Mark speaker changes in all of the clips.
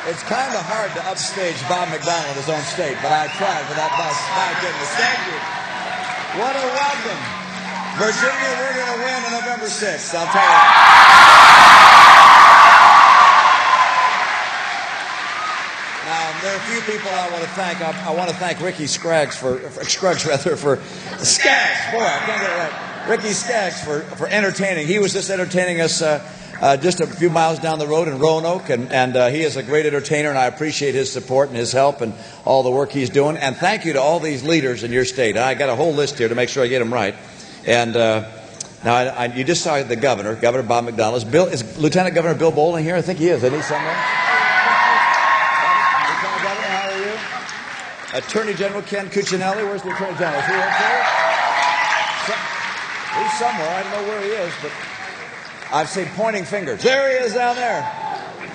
Speaker 1: It's kind of hard to upstage Bob McDonnell in his own state, but I tried for that bus. My goodness, thank you. What a welcome. Virginia, we're going to win on November 6th, I'll tell you. Now, there are a few people I want to thank. I want to thank Ricky Skaggs for Skaggs, boy, I can't get it right. Ricky Skaggs for entertaining. He was just entertaining us just a few miles down the road in Roanoke, and he is a great entertainer, and I appreciate his support and his help and all the work he's doing. And thank you to all these leaders in your state. I got a whole list here to make sure I get them right. And now you just saw the governor, Governor Bob McDonnell. Is Lieutenant Governor Bill Bowling here? I think he is. Isn't he somewhere? Lieutenant Governor, how are you? Attorney General Ken Cuccinelli. Where's the Attorney General? Is he up there? He's somewhere. I don't know where he is, but I've seen pointing fingers. There he is down there.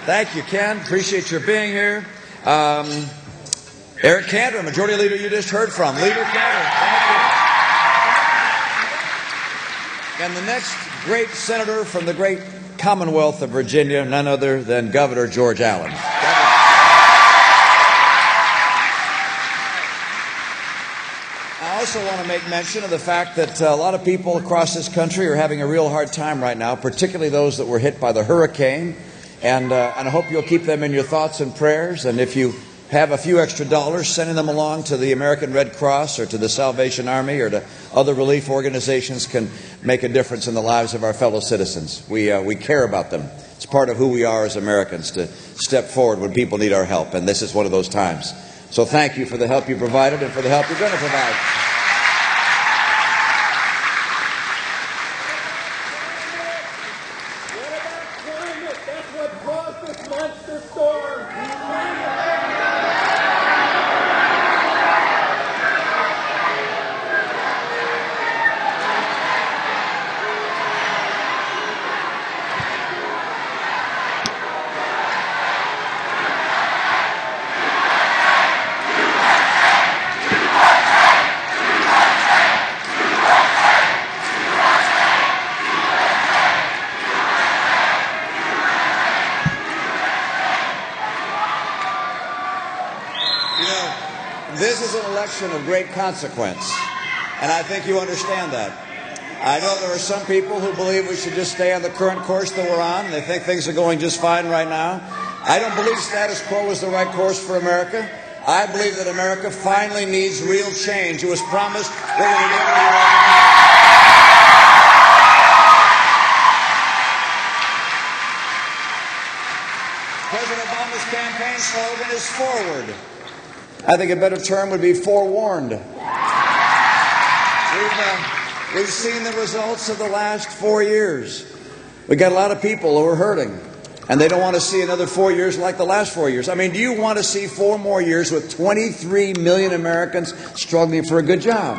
Speaker 1: Thank you, Ken. Appreciate your being here. Eric Cantor, Majority Leader you just heard from. Leader Cantor, thank you. And the next great senator from the great Commonwealth of Virginia, none other than Governor George Allen. I also want to make mention of the fact that a lot of people across this country are having a real hard time right now, particularly those that were hit by the hurricane. And I hope you'll keep them in your thoughts and prayers. And if you have a few extra dollars, sending them along to the American Red Cross or to the Salvation Army or to other relief organizations can make a difference in the lives of our fellow citizens. We care about them. It's part of who we are as Americans to step forward when people need our help. And this is one of those times. So thank you for the help you provided and for the help you're going to provide. This is an election of great consequence, and I think you understand that. I know there are some people who believe we should just stay on the current course that we're on, and they think things are going just fine right now. I don't believe status quo is the right course for America. I believe that America finally needs real change. It was promised we're going to give it a President Obama's campaign slogan is forward. I think a better term would be forewarned. We've seen the results of the last 4 years. We've got a lot of people who are hurting, and they don't want to see another 4 years like the last 4 years. I mean, do you want to see 4 more years with 23 million Americans struggling for a good job?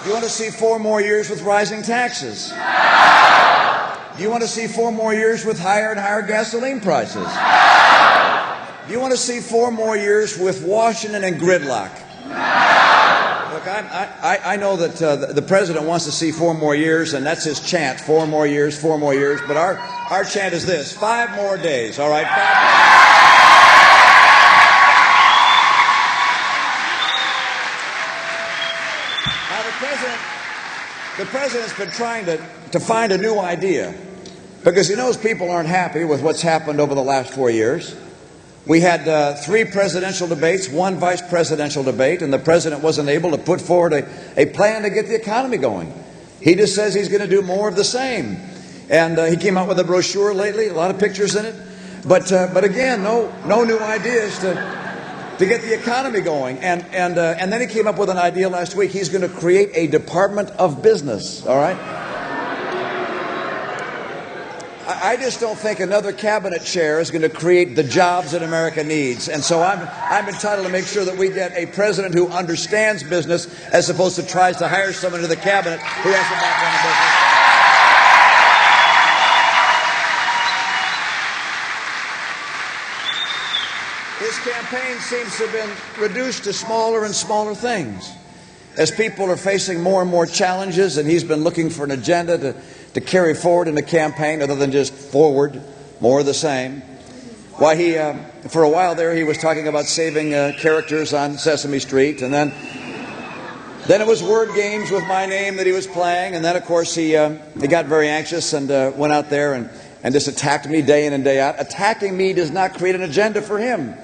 Speaker 1: Do you want to see 4 more years with rising taxes? Do you want to see 4 more years with higher and higher gasoline prices? Do you want to see 4 more years with Washington and gridlock? Look, I know that the president wants to see 4 more years, and that's his chant, 4 more years, 4 more years. But our chant is this, 5 more days, all right? 5 more days. Now, the president's been trying to find a new idea because he knows people aren't happy with what's happened over the last 4 years. We had 3 presidential debates, 1 vice presidential debate, and the president wasn't able to put forward a plan to get the economy going. He just says he's going to do more of the same. And he came out with a brochure lately, a lot of pictures in it. But again, no new ideas to get the economy going. And then he came up with an idea last week. He's going to create a Department of Business, all right? I just don't think another cabinet chair is going to create the jobs that America needs. And so I'm entitled to make sure that we get a president who understands business as opposed to tries to hire someone to the cabinet who has a background in business. His campaign seems to have been reduced to smaller and smaller things. As people are facing more and more challenges, and he's been looking for an agenda to carry forward in the campaign other than just forward, more of the same. Why, for a while there, he was talking about saving characters on Sesame Street, and then it was word games with my name that he was playing, and then, of course, he got very anxious and went out there and just attacked me day in and day out. Attacking me does not create an agenda for him.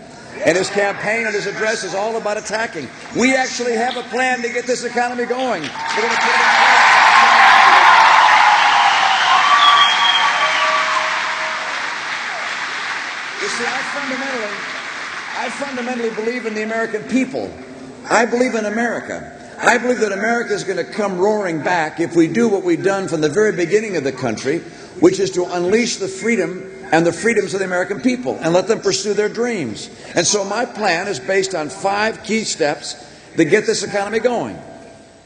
Speaker 1: And his campaign and his address is all about attacking. We actually have a plan to get this economy going. We're going to put it in place. You see, I fundamentally believe in the American people. I believe in America. I believe that America is going to come roaring back if we do what we've done from the very beginning of the country, which is to unleash the freedom and the freedoms of the American people and let them pursue their dreams. And so my plan is based on 5 key steps that get this economy going.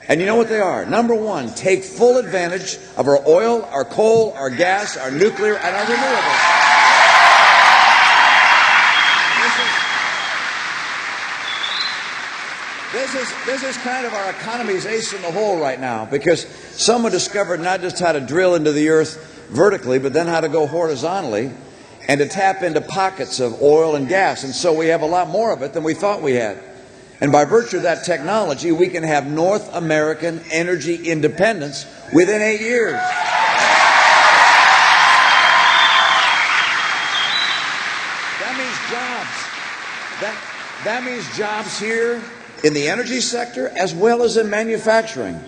Speaker 1: And you know what they are? Number 1, take full advantage of our oil, our coal, our gas, our nuclear, and our renewables. This is kind of our economy's ace in the hole right now, because someone discovered not just how to drill into the earth vertically, but then how to go horizontally and to tap into pockets of oil and gas. And so we have a lot more of it than we thought we had. And by virtue of that technology, we can have North American energy independence within 8 years. That means jobs. That means jobs here in the energy sector as well as in manufacturing.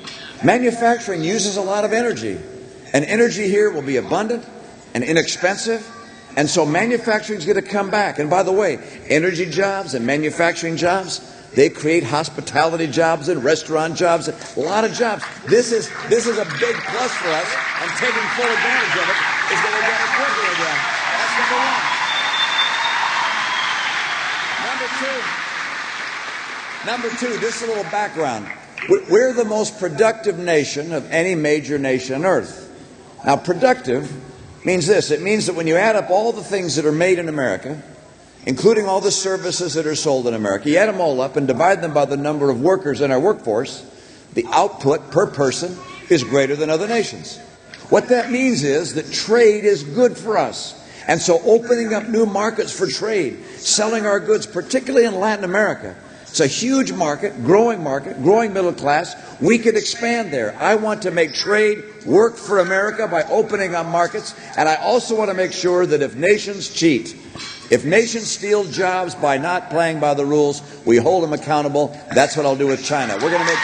Speaker 1: Manufacturing uses a lot of energy. And energy here will be abundant and inexpensive. And so manufacturing is going to come back. And by the way, energy jobs and manufacturing jobs, they create hospitality jobs and restaurant jobs, a lot of jobs. This is a big plus for us, and taking full advantage of it is going to get us quickly again. That's number 1. Number 2, this is a little background. We're the most productive nation of any major nation on earth. Now, productive means this. It means that when you add up all the things that are made in America, including all the services that are sold in America, you add them all up and divide them by the number of workers in our workforce, the output per person is greater than other nations. What that means is that trade is good for us. And so opening up new markets for trade, selling our goods, particularly in Latin America, it's a huge market, growing middle class. We could expand there. I want to make trade work for America by opening up markets. And I also want to make sure that if nations cheat, if nations steal jobs by not playing by the rules, we hold them accountable. That's what I'll do with China. We're going to make...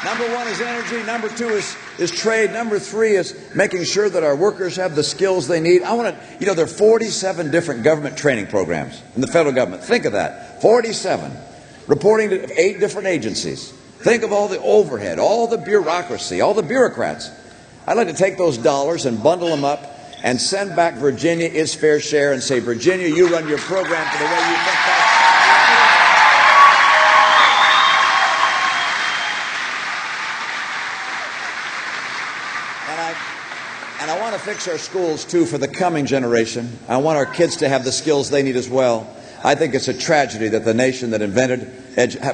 Speaker 1: Number 1 is energy. Number 2 is trade. Number 3 is making sure that our workers have the skills they need. There are 47 different government training programs in the federal government. Think of that. 47. Reporting to 8 different agencies. Think of all the overhead, all the bureaucracy, all the bureaucrats. I'd like to take those dollars and bundle them up and send back Virginia its fair share and say, Virginia, you run your program for the way you think best. And I want to fix our schools, too, for the coming generation. I want our kids to have the skills they need as well. I think it's a tragedy that the nation that invented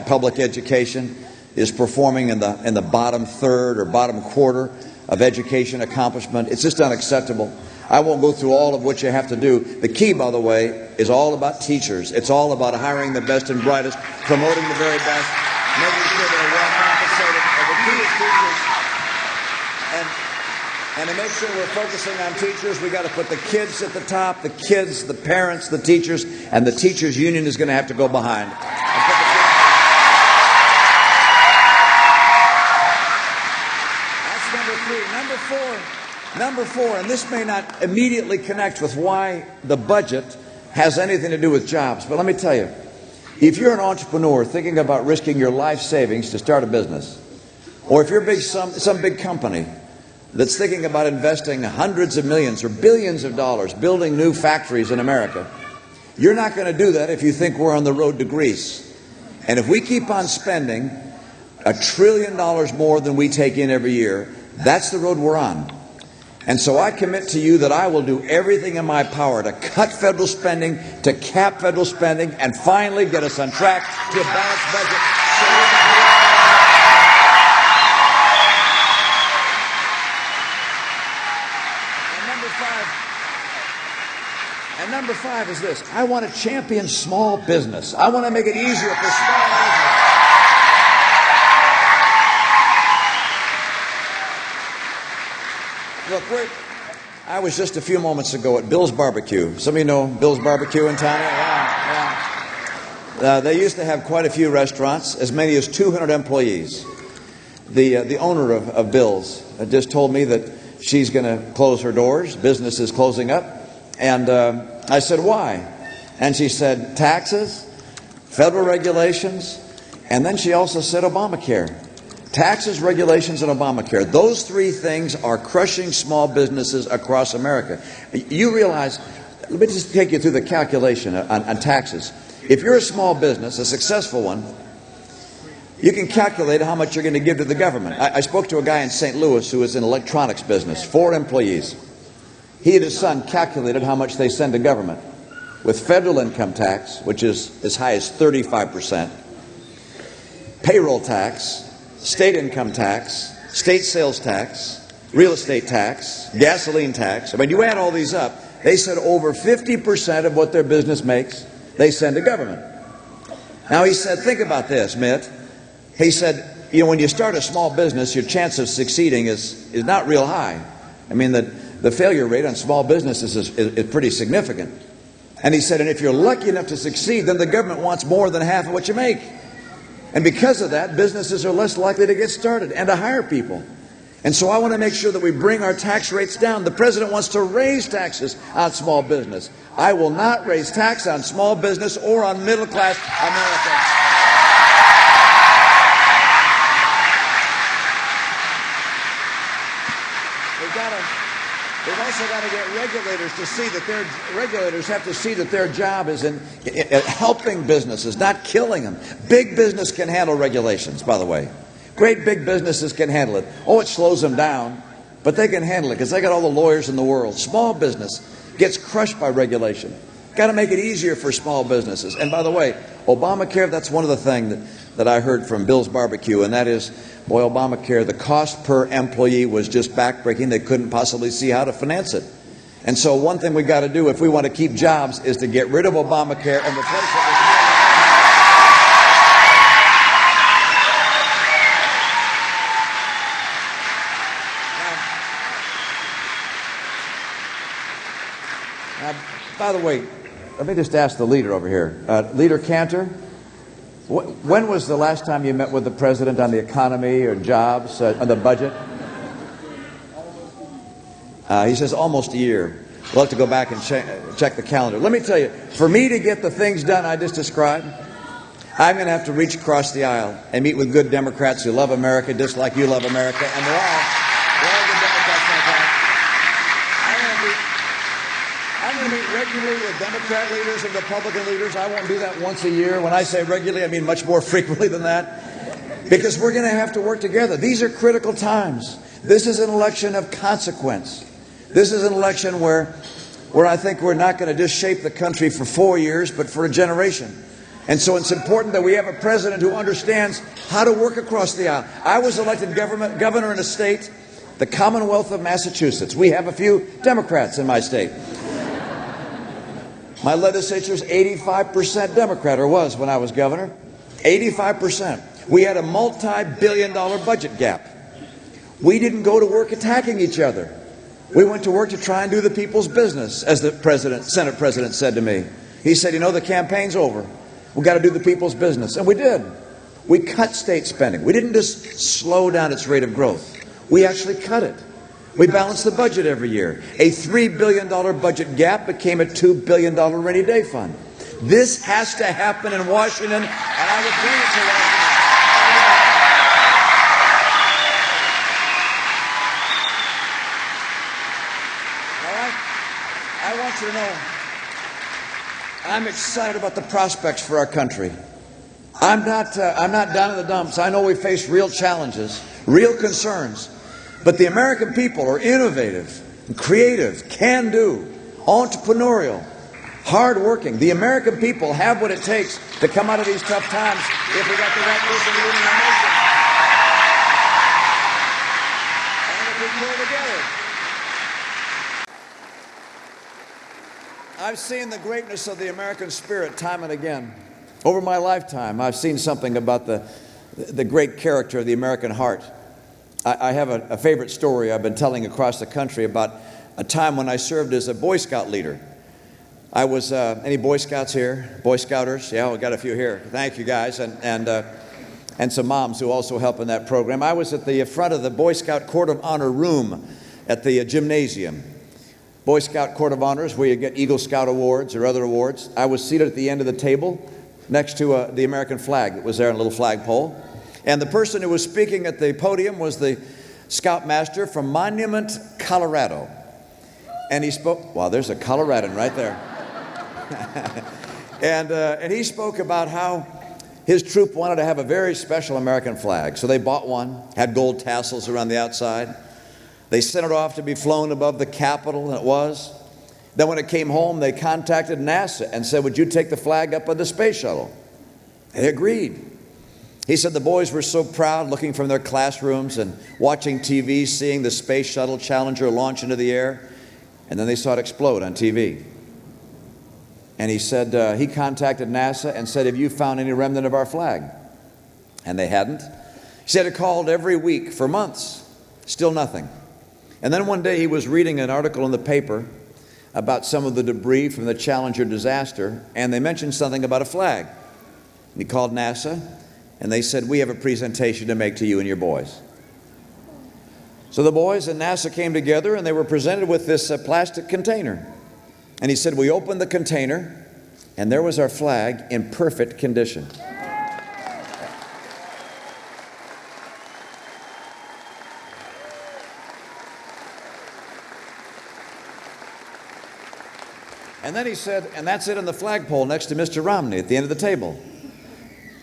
Speaker 1: public education is performing in the bottom third or bottom quarter of education accomplishment. It's just unacceptable. I won't go through all of what you have to do. The key, by the way, is all about teachers. It's all about hiring the best and brightest, promoting the very best, making sure they're well compensated. The key is teachers. And to make sure we're focusing on teachers, we got to put the kids at the top, the kids, the parents, the teachers, and the teachers union is going to have to go behind. That's number 3. Number four, and this may not immediately connect with why the budget has anything to do with jobs, but let me tell you, if you're an entrepreneur thinking about risking your life savings to start a business, or if you're some big company that's thinking about investing hundreds of millions or billions of dollars building new factories in America, you're not going to do that if you think we're on the road to Greece. And if we keep on spending $1 trillion more than we take in every year, that's the road we're on. And so I commit to you that I will do everything in my power to cut federal spending, to cap federal spending, and finally get us on track to a balanced budget. number 5 is this. I want to champion small business. I want to make it easier for small business. Look, I was just a few moments ago at Bill's Barbecue. Some of you know Bill's Barbecue in town? Yeah. They used to have quite a few restaurants, as many as 200 employees. The owner of Bill's just told me that she's going to close her doors. Business is closing up. And I said, why? And she said, taxes, federal regulations, and then she also said Obamacare. Taxes, regulations, and Obamacare. Those 3 things are crushing small businesses across America. You realize, let me just take you through the calculation on taxes. If you're a small business, a successful one, you can calculate how much you're going to give to the government. I spoke to a guy in St. Louis who was in electronics business, 4 employees. He and his son calculated how much they send to government. With federal income tax, which is as high as 35%, payroll tax, state income tax, state sales tax, real estate tax, gasoline tax. I mean, you add all these up, they said over 50% of what their business makes, they send to government. Now, he said, think about this, Mitt. He said, you know, when you start a small business, your chance of succeeding is not real high. I mean, the failure rate on small businesses is pretty significant. And he said, and if you're lucky enough to succeed, then the government wants more than half of what you make. And because of that, businesses are less likely to get started and to hire people. And so I want to make sure that we bring our tax rates down. The president wants to raise taxes on small business. I will not raise tax on small business or on middle-class Americans. We've also got to get regulators to see that regulators have to see that their job is in helping businesses, not killing them. Big business can handle regulations, by the way. Great big businesses can handle it. Oh, it slows them down, but they can handle it because they got all the lawyers in the world. Small business gets crushed by regulation. Got to make it easier for small businesses. And by the way, Obamacare, that's one of the things that I heard from Bill's Barbecue, and that is, boy, Obamacare, the cost per employee was just backbreaking. They couldn't possibly see how to finance it. And so one thing we've got to do if we want to keep jobs is to get rid of Obamacare and replace it with by the way, let me just ask the leader over here. Leader Cantor, when was the last time you met with the president on the economy or jobs, on the budget? He says almost a year. We'll have to go back and check the calendar. Let me tell you, for me to get the things done I just described, I'm going to have to reach across the aisle and meet with good Democrats who love America just like you love America, and they're all good Democrats like that. I'm going to meet regularly with Democrat leaders and Republican leaders. I won't do that once a year. When I say regularly, I mean much more frequently than that. Because we're going to have to work together. These are critical times. This is an election of consequence. This is an election where I think we're not going to just shape the country for 4 years, but for a generation. And so it's important that we have a president who understands how to work across the aisle. I was elected governor in a state, the Commonwealth of Massachusetts. We have a few Democrats in my state. My legislature is 85% Democrat, or was when I was governor. 85%. We had a multi-billion-dollar budget gap. We didn't go to work attacking each other. We went to work to try and do the people's business, as the Senate president said to me. He said, you know, the campaign's over. We've got to do the people's business. And we did. We cut state spending. We didn't just slow down its rate of growth. We actually cut it. We balanced the budget every year. A $3 billion budget gap became a $2 billion rainy day fund. This has to happen in Washington, and I will bring it to Washington. All right? I want you to know I'm excited about the prospects for our country. I'm not down in the dumps. I know we face real challenges, real concerns. But the American people are innovative, creative, can-do, entrepreneurial, hard-working. The American people have what it takes to come out of these tough times if we got the right person leading our nation. And if we pull together. I've seen the greatness of the American spirit time and again. Over my lifetime, I've seen something about the great character of the American heart. I have a favorite story I've been telling across the country about a time when I served as a Boy Scout leader. I was, any Boy Scouts here? Boy Scouters? Yeah, we got a few here. Thank you, guys, and some moms who also help in that program. I was at the front of the Boy Scout Court of Honor room at the gymnasium. Boy Scout Court of Honors, where you get Eagle Scout awards or other awards. I was seated at the end of the table next to the American flag that was there on a little flagpole. And the person who was speaking at the podium was the Scoutmaster from Monument, Colorado. And he spoke, wow, there's a Coloradan right there. And he spoke about how his troop wanted to have a very special American flag. So they bought one, had gold tassels around the outside. They sent it off to be flown above the Capitol, and it was. Then when it came home, they contacted NASA and said, would you take the flag up on the space shuttle? They agreed. He said the boys were so proud looking from their classrooms and watching TV, seeing the space shuttle Challenger launch into the air, and then they saw it explode on TV. And he said, he contacted NASA and said, have you found any remnant of our flag? And they hadn't. He said it called every week for months, still nothing. And then one day he was reading an article in the paper about some of the debris from the Challenger disaster, and they mentioned something about a flag. And he called NASA, and they said, we have a presentation to make to you and your boys. So the boys and NASA came together, and they were presented with this plastic container. And he said, we opened the container, and there was our flag in perfect condition. And then he said, and that's it on the flagpole next to Mr. Romney at the end of the table.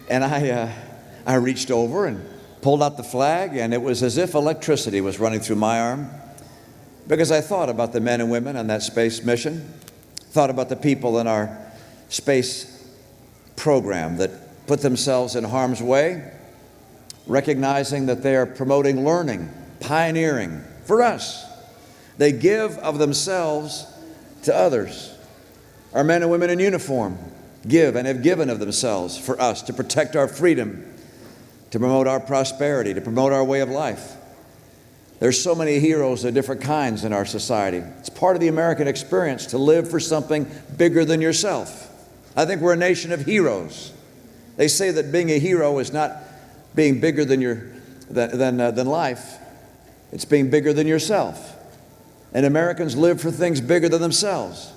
Speaker 1: And I reached over and pulled out the flag, and it was as if electricity was running through my arm, because I thought about the men and women on that space mission, thought about the people in our space program that put themselves in harm's way, recognizing that they are promoting learning, pioneering for us. They give of themselves to others. Our men and women in uniform give and have given of themselves for us to protect our freedom, to promote our prosperity, to promote our way of life. There's so many heroes of different kinds in our society. It's part of the American experience to live for something bigger than yourself. I think we're a nation of heroes. They say that being a hero is not being bigger than life. It's being bigger than yourself. And Americans live for things bigger than themselves.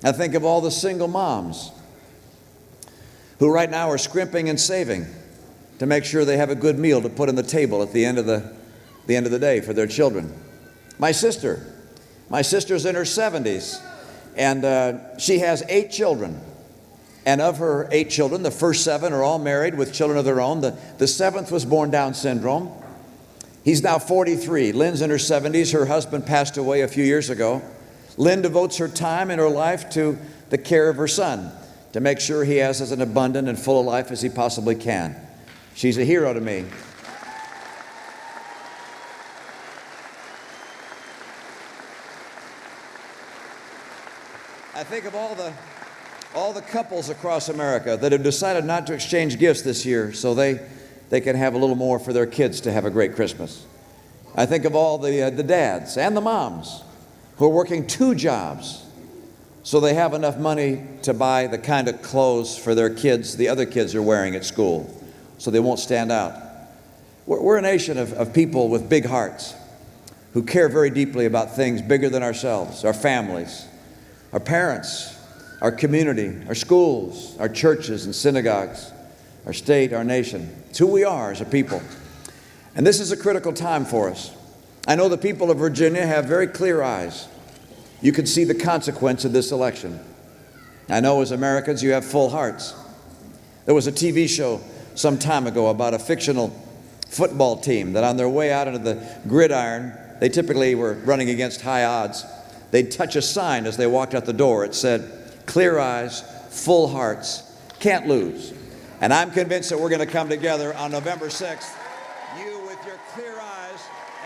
Speaker 1: I think of all the single moms who right now are scrimping and saving to make sure they have a good meal to put on the table at the end of the day for their children. My sister's in her 70s, and she has 8 children. And of her 8 children, the first 7 are all married with children of their own. The 7th was born Down syndrome. He's now 43. Lynn's in her 70s. Her husband passed away a few years ago. Lynn devotes her time in her life to the care of her son, to make sure he has as an abundant and full a life as he possibly can. She's a hero to me. I think of all the couples across America that have decided not to exchange gifts this year so they can have a little more for their kids to have a great Christmas. I think of all the dads and the moms who are working 2 jobs so they have enough money to buy the kind of clothes for their kids the other kids are wearing at school so they won't stand out. We're a nation of people with big hearts who care very deeply about things bigger than ourselves, our families, our parents, our community, our schools, our churches and synagogues, our state, our nation. It's who we are as a people. And this is a critical time for us. I know the people of Virginia have very clear eyes. You can see the consequence of this election. I know as Americans you have full hearts. There was a TV show some time ago about a fictional football team that on their way out into the gridiron, they typically were running against high odds. They'd touch a sign as they walked out the door. It said, clear eyes, full hearts, can't lose. And I'm convinced that we're going to come together on November 6th. You with your clear eyes. eyes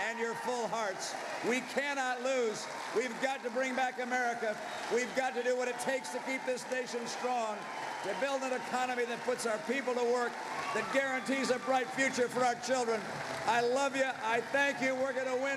Speaker 1: and your full hearts. We cannot lose. We've got to bring back America. We've got to do what it takes to keep this nation strong, to build an economy that puts our people to work, that guarantees a bright future for our children. I love you. I thank you. We're going to win.